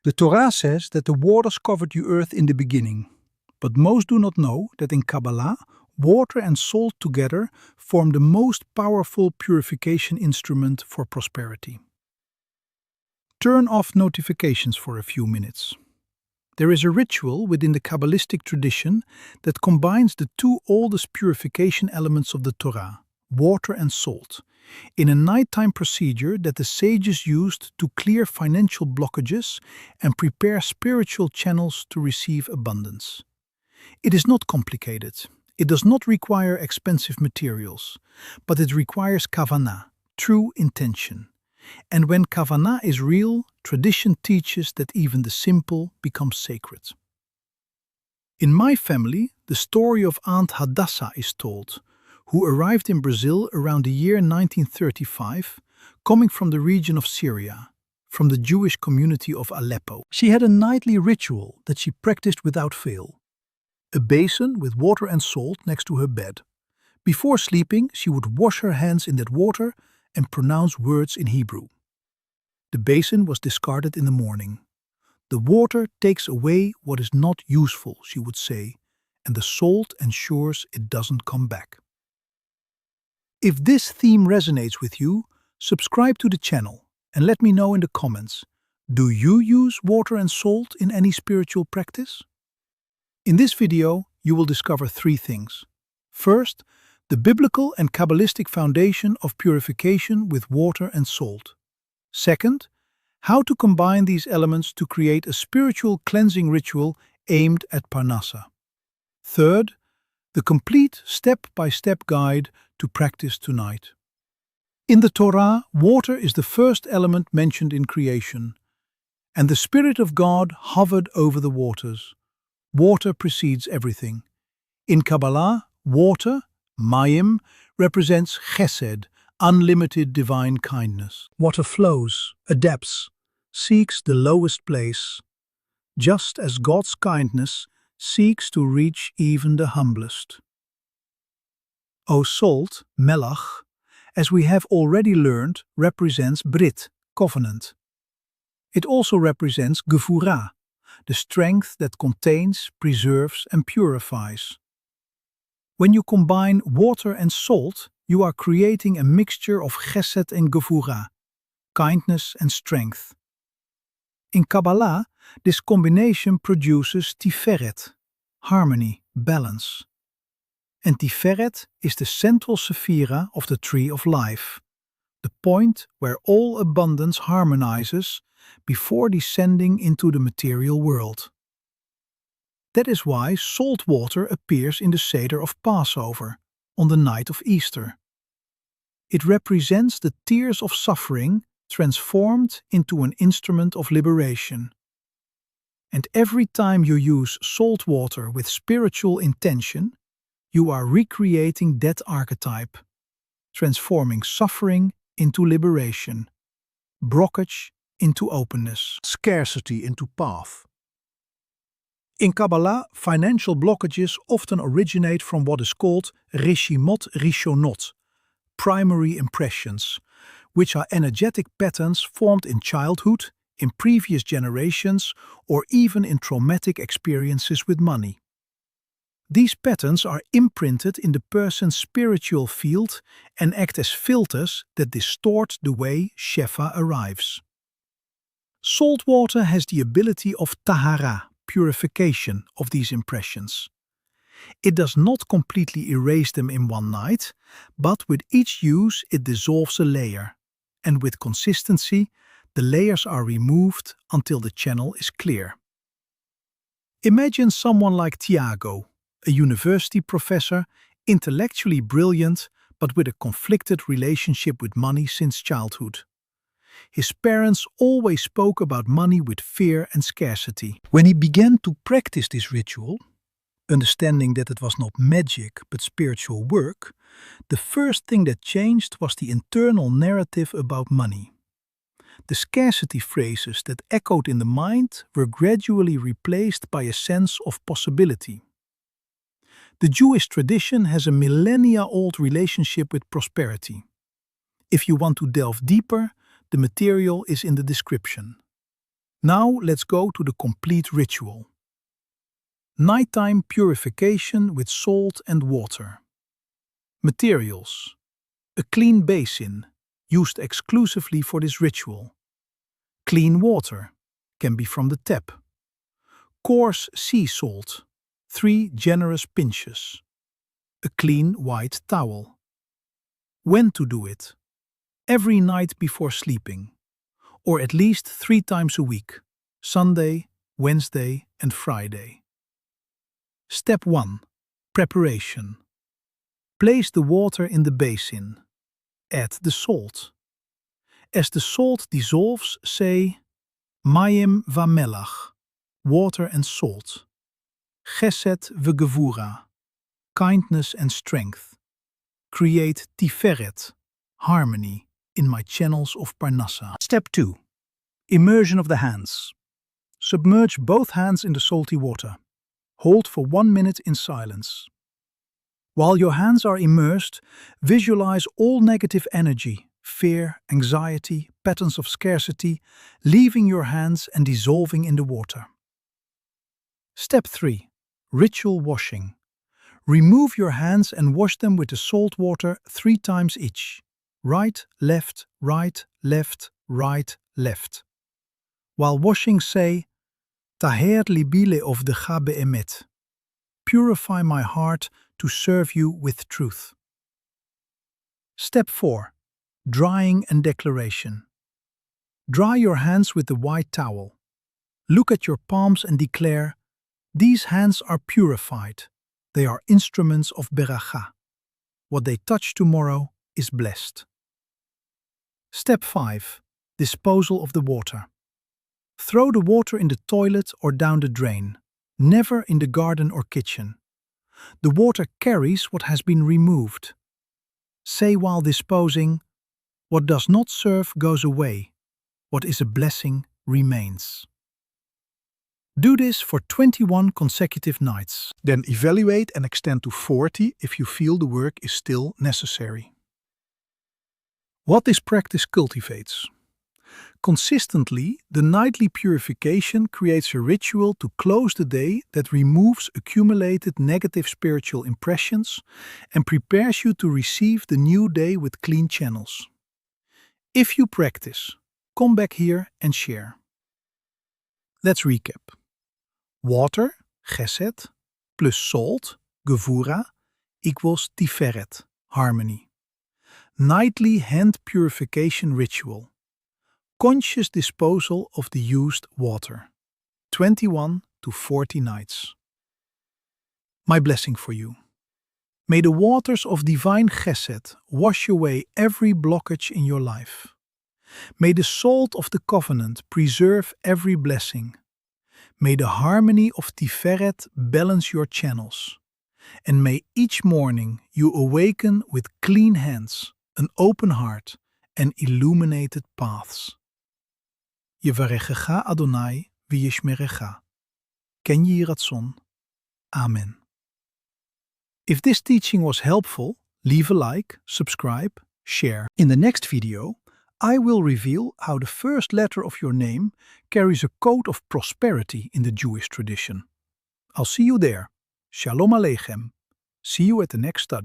The Torah says that the waters covered the earth in the beginning, but most do not know that in Kabbalah, water and salt together form the most powerful purification instrument for prosperity. Turn off notifications for a few minutes. There is a ritual within the Kabbalistic tradition that combines the two oldest purification elements of the Torah, water and salt, in a nighttime procedure that the sages used to clear financial blockages and prepare spiritual channels to receive abundance. It is not complicated. It does not require expensive materials, but it requires kavanah, true intention. And when kavanah is real, tradition teaches that even the simple becomes sacred. In my family, the story of Aunt Hadassah is told, who arrived in Brazil around the year 1935, coming from the region of Syria, from the Jewish community of Aleppo. She had a nightly ritual that she practiced without fail. A basin with water and salt next to her bed. Before sleeping, she would wash her hands in that water and pronounce words in Hebrew. The basin was discarded in the morning. The water takes away what is not useful, she would say, and the salt ensures it doesn't come back. If this theme resonates with you, subscribe to the channel and let me know in the comments. Do you use water and salt in any spiritual practice? In this video, you will discover three things. First, the biblical and Kabbalistic foundation of purification with water and salt. Second, how to combine these elements to create a spiritual cleansing ritual aimed at Parnassa. Third, the complete step-by-step guide to practice tonight. In the Torah, water is the first element mentioned in creation, and the Spirit of God hovered over the waters. Water precedes everything. In Kabbalah, water, mayim, represents chesed, unlimited divine kindness. Water flows, adapts, seeks the lowest place, just as God's kindness seeks to reach even the humblest. O salt, melach, as we have already learned, represents brit, covenant. It also represents gevurah, the strength that contains, preserves, and purifies. When you combine water and salt, you are creating a mixture of chesed and gevurah, kindness and strength. In Kabbalah, this combination produces tiferet, harmony, balance. And tiferet is the central sephira of the tree of life, the point where all abundance harmonizes before descending into the material world. That is why salt water appears in the Seder of Passover, on the night of Easter. It represents the tears of suffering transformed into an instrument of liberation. And every time you use salt water with spiritual intention, you are recreating that archetype, transforming suffering into liberation, blockage into openness, scarcity into path. In Kabbalah, financial blockages often originate from what is called reshimot rishonot, primary impressions, which are energetic patterns formed in childhood, in previous generations, or even in traumatic experiences with money. These patterns are imprinted in the person's spiritual field and act as filters that distort the way Shefa arrives. Salt water has the ability of tahara, purification of these impressions. It does not completely erase them in one night, but with each use it dissolves a layer, and with consistency, the layers are removed until the channel is clear. Imagine someone like Tiago, a university professor, intellectually brilliant, but with a conflicted relationship with money since childhood. His parents always spoke about money with fear and scarcity. When he began to practice this ritual, understanding that it was not magic but spiritual work, the first thing that changed was the internal narrative about money. The scarcity phrases that echoed in the mind were gradually replaced by a sense of possibility. The Jewish tradition has a millennia-old relationship with prosperity. If you want to delve deeper, the material is in the description. Now let's go to the complete ritual. Nighttime purification with salt and water. Materials: a clean basin, used exclusively for this ritual. Clean water, can be from the tap. Coarse sea salt, 3 generous pinches. A clean white towel. When to do it? Every night before sleeping, or at least 3 times a week, Sunday, Wednesday and Friday. Step 1. Preparation. Place the water in the basin. Add the salt. As the salt dissolves, say Mayim vamelach, water and salt. Chesed v'gevura, kindness and strength. Create tiferet, harmony, in my channels of Parnassa. Step 2. Immersion of the hands. Submerge both hands in the salty water. Hold for 1 minute in silence. While your hands are immersed, visualize all negative energy, fear, anxiety, patterns of scarcity, leaving your hands and dissolving in the water. Step 3. Ritual washing. Remove your hands and wash them with the salt water 3 times each. Right, left, right, left, right, left. While washing, say, Taher libile of decha be'emet. Purify my heart to serve you with truth. Step 4. Drying and declaration. Dry your hands with the white towel. Look at your palms and declare, these hands are purified. They are instruments of beracha. What they touch tomorrow is blessed. Step 5. Disposal of the water. Throw the water in the toilet or down the drain, never in the garden or kitchen. The water carries what has been removed. Say while disposing, what does not serve goes away. What is a blessing remains. Do this for 21 consecutive nights. Then evaluate and extend to 40 if you feel the work is still necessary. What this practice cultivates? Consistently, the nightly purification creates a ritual to close the day that removes accumulated negative spiritual impressions and prepares you to receive the new day with clean channels. If you practice, come back here and share. Let's recap. Water, chesed, plus salt, gevura, equals tiferet, harmony. Nightly hand purification ritual. Conscious disposal of the used water. 21 to 40 nights. My blessing for you. May the waters of divine chesed wash away every blockage in your life. May the salt of the covenant preserve every blessing. May the harmony of Tiferet balance your channels. And may each morning you awaken with clean hands, an open heart, and illuminated paths. Yevarechecha Adonai v'yishmerecha. Ken Yehi Ratzon. Amen. If this teaching was helpful, leave a like, subscribe, share. In the next video, I will reveal how the first letter of your name carries a code of prosperity in the Jewish tradition. I'll see you there. Shalom Aleichem. See you at the next study.